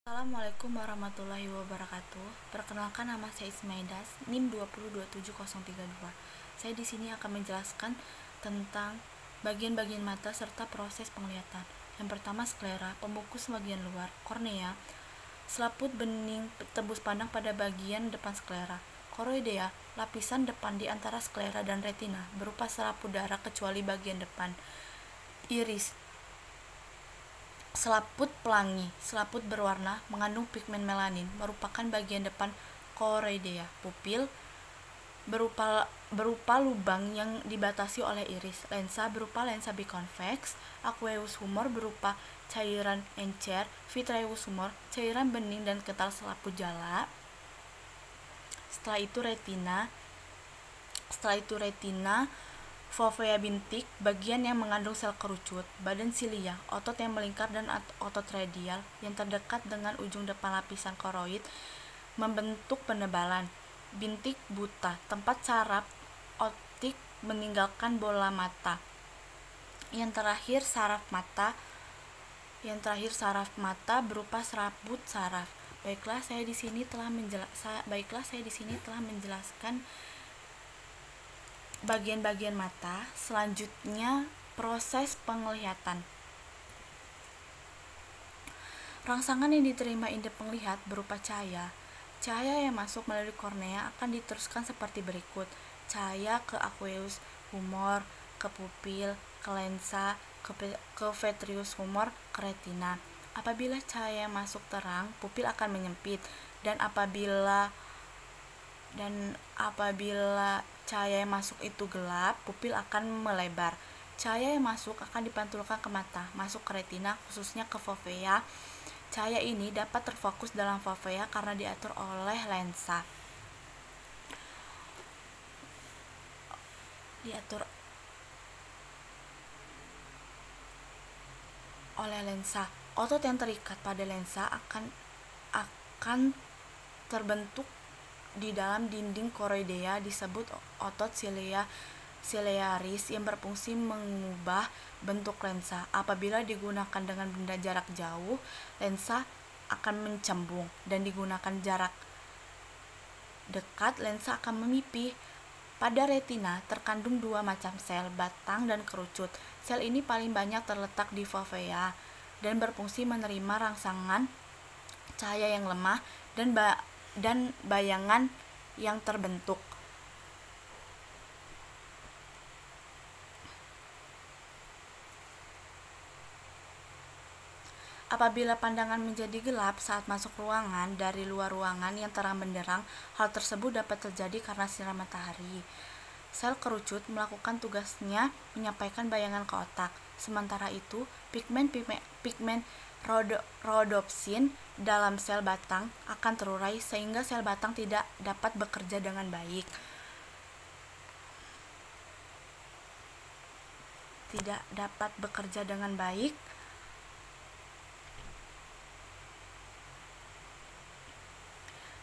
Assalamualaikum warahmatullahi wabarakatuh. Perkenalkan, nama saya Ismaidas, NIM 2027032. Saya di sini akan menjelaskan tentang bagian-bagian mata serta proses penglihatan. Yang pertama, sklera, pembungkus bagian luar, kornea, selaput bening tembus pandang pada bagian depan sklera. Koroidea, lapisan depan di antara sklera dan retina, berupa selaput darah kecuali bagian depan. Iris, selaput pelangi, selaput berwarna, mengandung pigmen melanin, merupakan bagian depan koroidea. Pupil, berupa lubang yang dibatasi oleh iris. Lensa, berupa lensa biconvex. Aqueous humor, berupa cairan encer. Vitreous humor, cairan bening dan kental selaput jala. Setelah itu retina, fovea bintik, bagian yang mengandung sel kerucut. Badan silia, otot yang melingkar dan otot radial yang terdekat dengan ujung depan lapisan koroid membentuk penebalan. Bintik buta, tempat saraf optik meninggalkan bola mata. Yang terakhir saraf mata berupa serabut saraf. Baiklah, saya di sini telah menjelaskan bagian-bagian mata. Selanjutnya, proses penglihatan. Rangsangan yang diterima indera penglihat berupa cahaya. Cahaya yang masuk melalui kornea akan diteruskan seperti berikut: cahaya ke aqueous humor, ke pupil, ke lensa, ke vitreous humor, ke retina. Apabila cahaya masuk terang, pupil akan menyempit, dan apabila cahaya yang masuk itu gelap, pupil akan melebar. Cahaya yang masuk akan dipantulkan ke mata, masuk ke retina, khususnya ke fovea. Cahaya ini dapat terfokus dalam fovea karena diatur oleh lensa. Otot yang terikat pada lensa akan terbentuk di dalam dinding koroidea disebut otot ciliaris yang berfungsi mengubah bentuk lensa. Apabila digunakan dengan benda jarak jauh, lensa akan mencembung, dan digunakan jarak dekat, lensa akan memipih. Pada retina terkandung dua macam sel, batang dan kerucut. Sel ini paling banyak terletak di fovea dan berfungsi menerima rangsangan cahaya yang lemah dan bayangan yang terbentuk. Apabila pandangan menjadi gelap saat masuk ruangan dari luar ruangan yang terang benderang, hal tersebut dapat terjadi karena sinar matahari. Sel kerucut melakukan tugasnya menyampaikan bayangan ke otak. Sementara itu, pigmen rhodopsin dalam sel batang akan terurai sehingga sel batang tidak dapat bekerja dengan baik.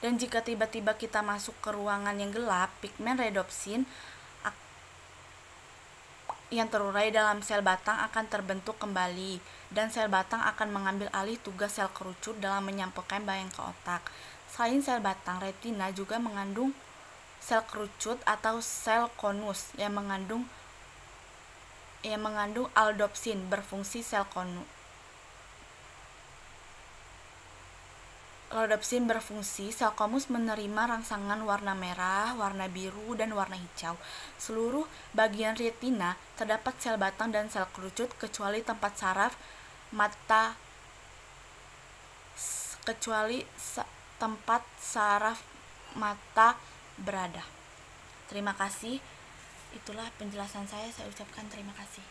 Dan jika tiba-tiba kita masuk ke ruangan yang gelap, pigmen rhodopsin yang terurai dalam sel batang akan terbentuk kembali, dan sel batang akan mengambil alih tugas sel kerucut dalam menyampaikan bayangan ke otak. Selain sel batang, retina juga mengandung sel kerucut atau sel konus yang mengandung aldopsin berfungsi sel konus. Rhodopsin berfungsi, sel konus menerima rangsangan warna merah, warna biru, dan warna hijau. Seluruh bagian retina terdapat sel batang dan sel kerucut kecuali tempat saraf mata berada. Terima kasih. Itulah penjelasan saya ucapkan terima kasih.